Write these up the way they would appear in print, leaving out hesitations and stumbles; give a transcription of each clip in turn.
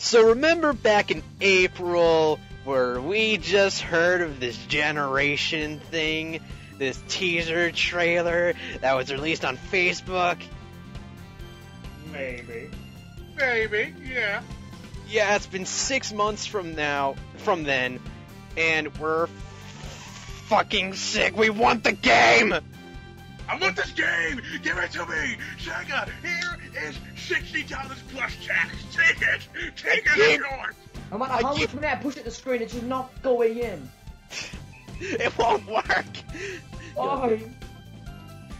So remember back in April where we just heard of this generation thing, this teaser trailer that was released on Facebook? Maybe, yeah. Yeah, it's been 6 months from then, and we're fucking sick. We want the game! I want this game! Give it to me! Sega, here is $60 plus tax. Take it! Take it, it's yours! No matter how much money I push at the screen, it's just not going in. It won't work! Why?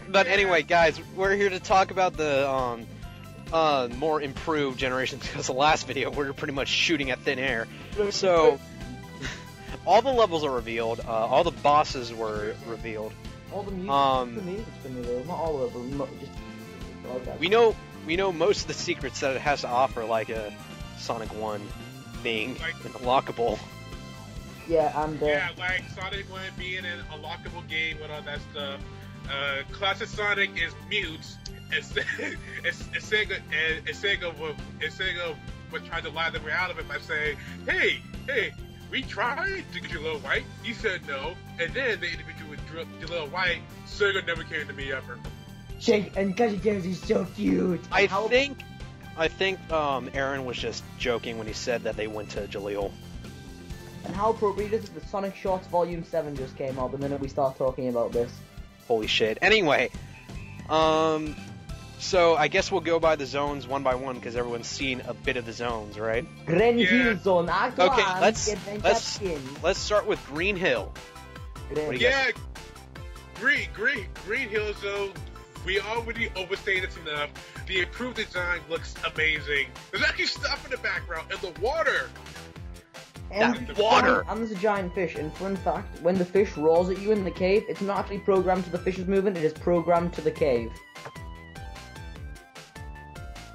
But anyway, guys, we're here to talk about the more improved generations, because the last video we were pretty much shooting at thin air. So, all the levels are revealed, all the bosses were revealed. All the music's been revealed, not all of them, just... Okay. We know most of the secrets that it has to offer, like a Sonic 1 being unlockable. Yeah, and yeah, like Sonic 1 being an unlockable game with all that stuff. Classic Sonic is mute, and Sega was trying to lie them out of it by saying, hey, we tried to get Jalil White. You said no, and then the individual with Jalil White, Sega never came to me ever. Shake and Gushy Games is so cute. I think Aaron was just joking when he said that they went to Jalil. And how appropriate is it that Sonic Shorts Volume 7 just came out the minute we start talking about this? Holy shit. Anyway, so I guess we'll go by the zones one by one because everyone's seen a bit of the zones, right? Green Hill Zone. Okay, let's start with Green Hill. Green Hill Zone. We already overstated it enough. The improved design looks amazing. There's actually stuff in the background and the water. And there's a giant fish, and fun fact, when the fish roars at you in the cave, it's not actually programmed to the fish's movement, it is programmed to the cave.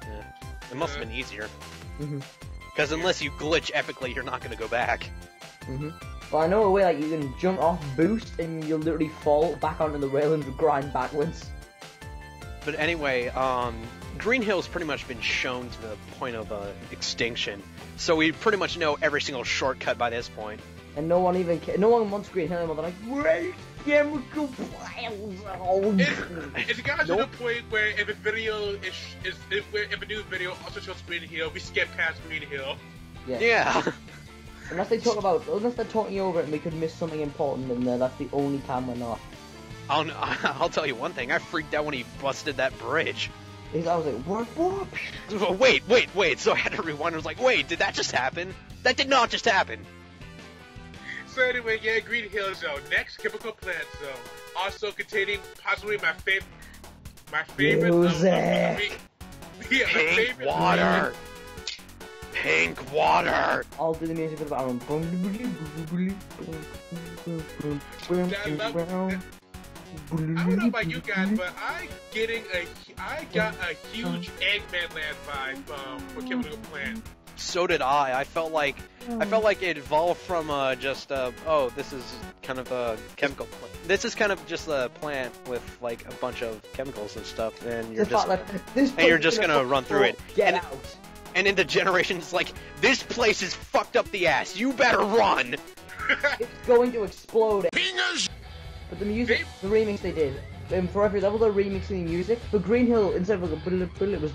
Yeah. It must have been easier. Because unless you glitch epically, you're not going to go back. But I know a way, like, you can jump off, boost, and you'll literally fall back onto the rail and grind backwards. But anyway, Green Hill's pretty much been shown to the point of extinction. So we pretty much know every single shortcut by this point. And no one wants Green Hill anymore. They're like, great chemical plants. It's gotten to the point where if a video if a new video also shows Green Hill, we skip past Green Hill. Yeah. Unless they're talking over it and we could miss something important in there, that's the only time we're not. I'll tell you one thing, I freaked out when he busted that bridge. I was like, what? Wait, so I had to rewind, I was like, wait, did that just happen? That did not just happen! So anyway, yeah, Green Hill Zone. Next, Chemical Plant Zone. Also containing possibly my favorite... Music! Pink water! Pink water! I'll do the music for the background. I don't know about you guys, but I got a huge Eggman Land vibe for Chemical Plant. So did I. I felt like it evolved from this is kind of a chemical plant. This is kind of just a plant with like a bunch of chemicals and stuff, and you're just gonna run through it. Get out. And in the generation, it's like, this place is fucked up the ass. You better run. It's going to explode. Fingers. But the music, the remix they did, for every level they're remixing the music. For Green Hill, instead of like it was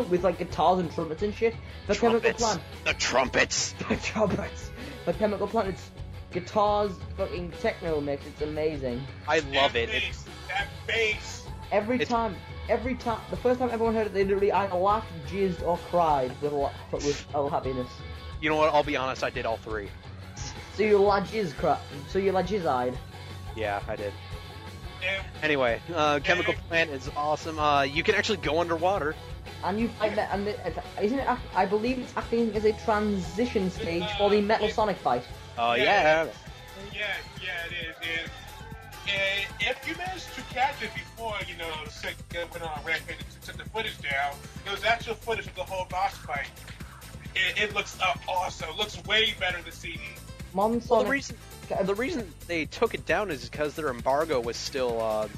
with like guitars and trumpets and shit. For Chemical Plant, the trumpets. The trumpets. For Chemical Plant, it's guitars, fucking techno mix. It's amazing. I love it. That bass. Every time, the first time everyone heard it, they literally either laughed, jizzed, or cried with happiness. You know what? I'll be honest. I did all three. So you la jizz-eyed. Yeah, I did. Anyway, Chemical Plant is awesome. You can actually go underwater. And isn't it? I believe it's acting as a transition stage for the Metal Sonic fight. Oh yeah. Yeah, it is. And if you managed to catch it before, Sega went on a rampage and took the footage down, it was actual footage of the whole boss fight. It looks awesome. It looks way better than CD. Well, the reason they took it down is because their embargo was still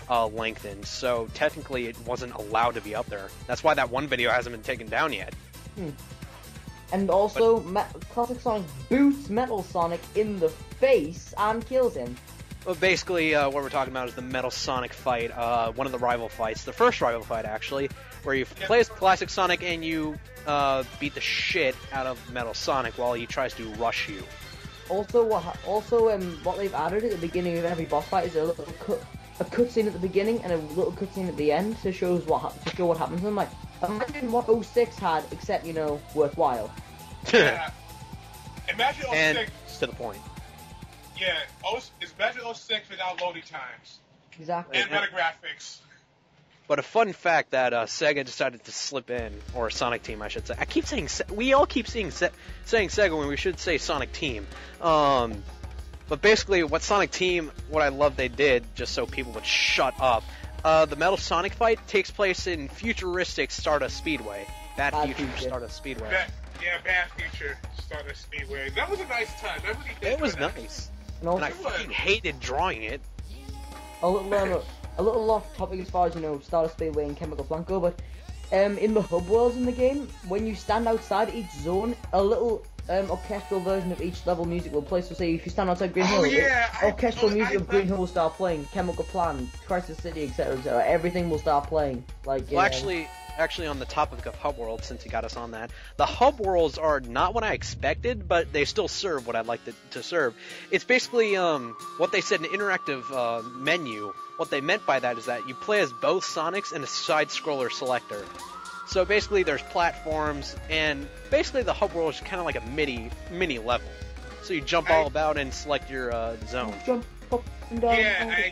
lengthened, so technically it wasn't allowed to be up there. That's why that one video hasn't been taken down yet. And also, Classic Sonic boots Metal Sonic in the face and kills him. Well, basically, what we're talking about is the Metal Sonic fight, one of the rival fights, the first rival fight, actually, where you play as Classic Sonic and you beat the shit out of Metal Sonic while he tries to rush you. Also, what they've added at the beginning of every boss fight is a little cutscene at the beginning and a little cutscene at the end to show what happens. I'm like, imagine what 06 had, except, you know, worthwhile. Yeah. Imagine 06. And to the point. Yeah, imagine 06 without loading times. Exactly. And better graphics. But a fun fact that Sega decided to slip in, or Sonic Team, I should say. I keep saying we all keep saying Sega when we should say Sonic Team. But basically, what Sonic Team, what I love they did, just so people would shut up. The Metal Sonic fight takes place in futuristic Stardust Speedway. Bad future Stardust Speedway. Bad future Stardust Speedway. That was a nice time. It was nice. And I fucking hated drawing it. A little off topic as far as, you know, Stardust Speedway and Chemical Blanco, but in the hub worlds in the game, when you stand outside each zone, a little orchestral version of each level music will play. So say if you stand outside Green Hill, orchestral music of Green Hill will start playing, Chemical Plant, Crisis City, etc., etc. Everything will start playing. Like, well, actually, on the topic of hub worlds, since you got us on that, the hub worlds are not what I expected, but they still serve what I'd like to serve. It's basically what they said, an interactive menu. What they meant by that is that you play as both Sonics and a side-scroller selector. So basically there's platforms, and basically the hub world is kind of like a mini level. So you jump all about and select your zone. Jump up and down. Yeah,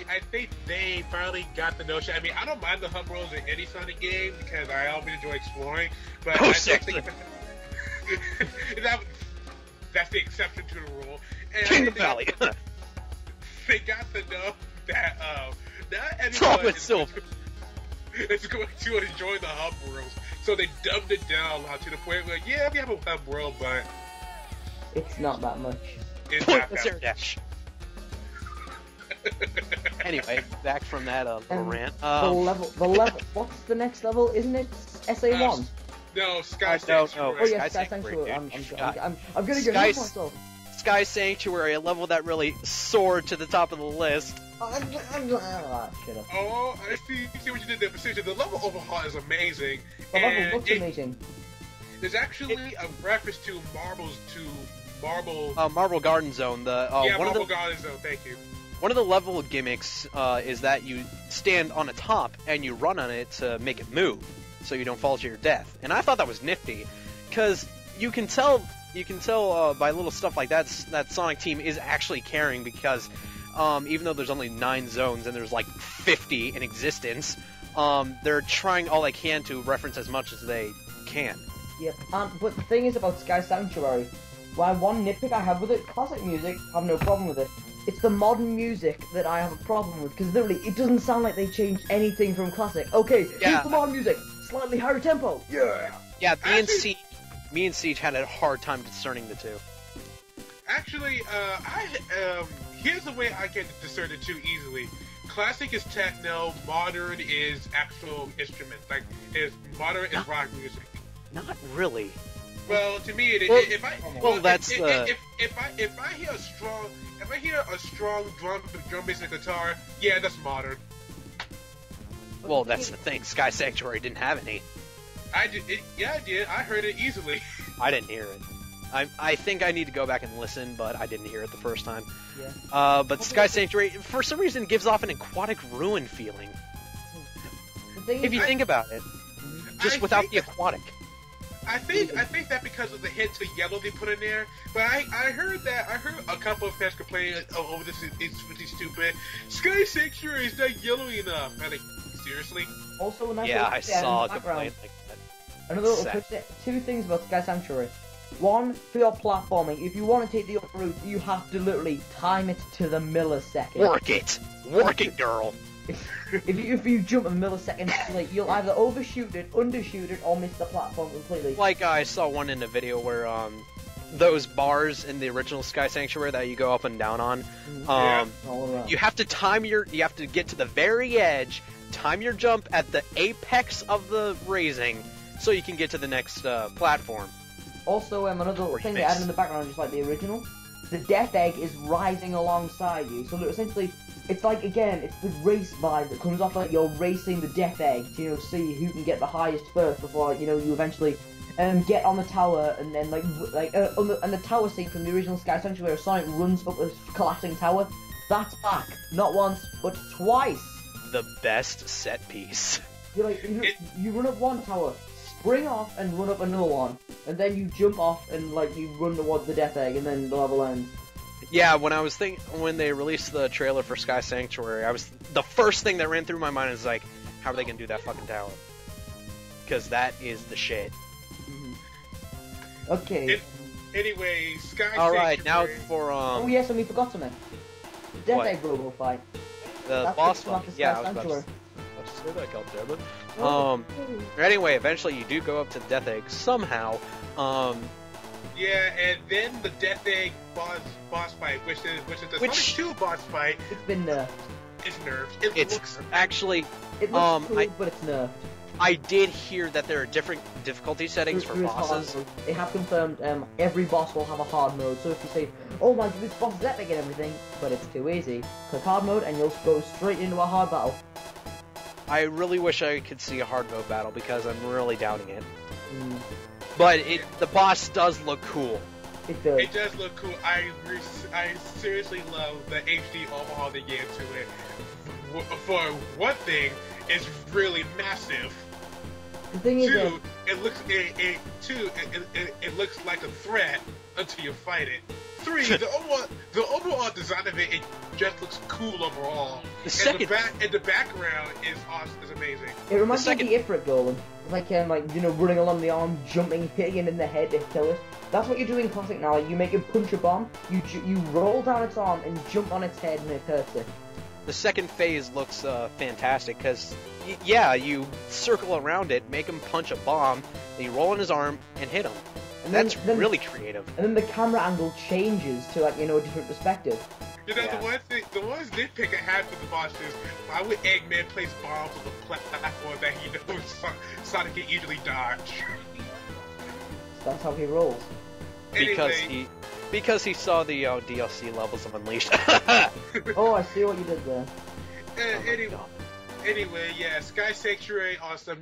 I think they finally got the notion. I mean, I don't mind the hub worlds in any Sonic game because I always enjoy exploring. But I think that's the exception to the rule. And Kingdom Valley. They got to know that not everyone is going to enjoy the hub worlds. So they dumbed it down a lot to the point where, yeah, we have a hub world, but it's not that much. It's not that much. Dash. Anyway, back from that little rant. The level. What's the next level? Isn't it SA1? No, Sky Sanctuary. Oh yeah, Sky Sanctuary. I'm gonna go myself. Sky Sanctuary, a level that really soared to the top of the list. Shut up. Oh, I see what you did there, Precision. The level overhaul is amazing. The level looks amazing. There's actually a reference to Marble Garden Zone. Marble Garden Zone. Thank you. One of the level gimmicks is that you stand on a top and you run on it to make it move, so you don't fall to your death. And I thought that was nifty, because you can tell by little stuff like that Sonic Team is actually caring, because even though there's only 9 zones and there's like 50 in existence, they're trying all they can to reference as much as they can. Yep. But the thing is about Sky Sanctuary, one nitpick I have with it, classic music, I have no problem with it. It's the modern music that I have a problem with, because literally it doesn't sound like they changed anything from classic. Okay, here's the modern music, slightly higher tempo. Yeah. Yeah, me and Siege had a hard time discerning the two. Actually, here's the way I can discern the two easily. Classic is techno, modern is actual instrument. Like, modern is rock music. Not really. Well, to me, if I hear a strong drum bass and guitar, yeah, that's modern. Well, that's the thing. Sky Sanctuary didn't have any. I did. I heard it easily. I didn't hear it. I think I need to go back and listen, but I didn't hear it the first time. Yeah. But Sky Sanctuary, for some reason, gives off an aquatic ruin feeling. If you think about it, just without the aquatic. I think that because of the hint to yellow they put in there, but I heard a couple of fans complaining, oh, this is really stupid. Sky Sanctuary is not yellowy enough. I'm like, seriously? Also, I saw a complaint like that. Another two things about Sky Sanctuary. One, for your platforming, if you want to take the upper route, you have to literally time it to the millisecond. Work it, girl. If you jump a millisecond late, you'll either overshoot it, undershoot it, or miss the platform completely. Like, I saw one in a video where, those bars in the original Sky Sanctuary that you go up and down on, you have to you have to get to the very edge, time your jump at the apex of the raising, so you can get to the next, platform. Also, another Or thing they face. added in the background, just like the original, the death egg is rising alongside you. So essentially, it's like, again, it's the race vibe that comes off like you're racing the death egg to, you know, see who can get the highest first before, you know, you eventually get on the tower, and then and the tower scene from the original Sky Sanctuary where Sonic runs up a collapsing tower, that's back. Not once, but twice. The best set piece. You're like, you run up one tower, spring off and run up another one, and then you jump off and like you run towards the death egg, and then the level ends. Yeah, when they released the trailer for Sky Sanctuary, the first thing that ran through my mind is like, how are they gonna do that fucking tower? Because that is the shit. Okay. Anyway, Sky Alright, now Sanctuary. for Oh yes, and we forgot something. The Death What? Egg Robo fight. the That's boss the one fight. after Yeah, I Sky was about to Sanctuary. say that, goddammit. Anyway, eventually you do go up to the Death Egg somehow. Yeah, and then the Death Egg boss fight, which is the Sonic 2 boss fight, It's been nerfed. is nerfed. It's looks actually, It looks cool, I- but it's nerfed. I did hear that there are different difficulty settings for There is hard bosses. mode. They have confirmed every boss will have a hard mode, so if you say, oh my god, this boss is epic and everything, but it's too easy, click hard mode and you'll go straight into a hard battle. I really wish I could see a hard mode battle because I'm really doubting it. Mm, But the boss does look cool. it does. It does look cool. I seriously love the HD overhaul they gave to it. For one thing, it's really massive. The thing is, Two, it looks like a threat until you fight it. Three, the overall design of it just looks cool overall. The And the background is awesome, is amazing. it reminds me of second- the Ifrit golem. It's like, running along the arm, jumping, hitting it in the head to kill it. That's what you do in Classic now. You make it punch a bomb, you roll down its arm and jump on its head and it hurts it. The second phase looks fantastic because, you circle around it, make him punch a bomb, then you roll on his arm and hit him. And That's then, really creative. And then the camera angle changes to a different perspective. You know, Yeah. the one nitpick I had for the boss is why would Eggman place bombs on the platform that he knows Sonic can easily dodge? That's how he rolls. Because he saw the DLC levels of Unleashed. Oh, I see what you did there. Anyway, yeah, Sky Sanctuary, awesome.